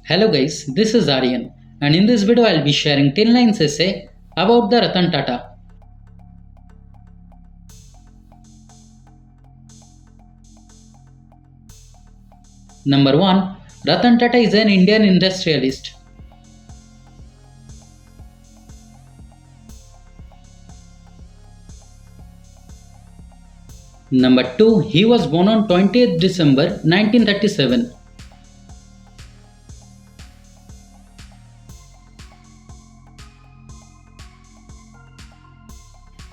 Hello guys, this is Aryan, and in this video I'll be sharing 10 lines essay about the Ratan Tata. Number 1. Ratan Tata is an Indian industrialist. Number 2. He was born on 20th December 1937.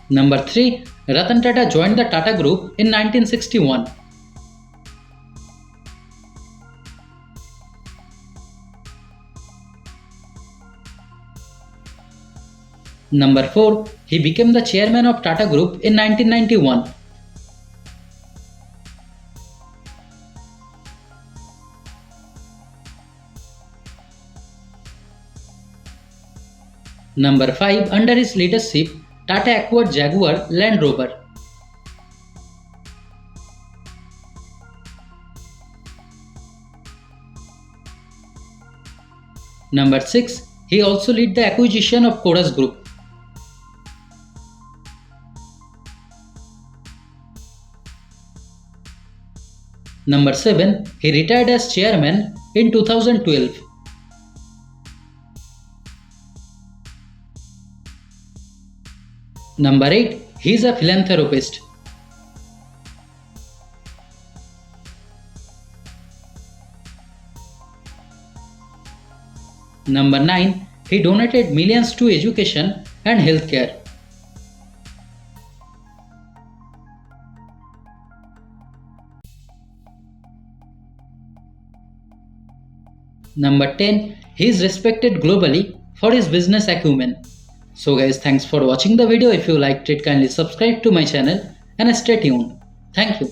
Number 3. Ratan Tata joined the Tata Group in 1961. Number 4. He became the chairman of Tata Group in 1991. Number 5. Under his leadership, Tata acquired Jaguar Land Rover. Number 6. He also led the acquisition of Chorus Group. Number 7. He retired as chairman in 2012. Number 8. He is a philanthropist. Number 9. He donated millions to education and healthcare. Number 10. He is respected globally for his business acumen. So guys, thanks for watching the video. If you liked it, kindly subscribe to my channel and stay tuned. Thank you.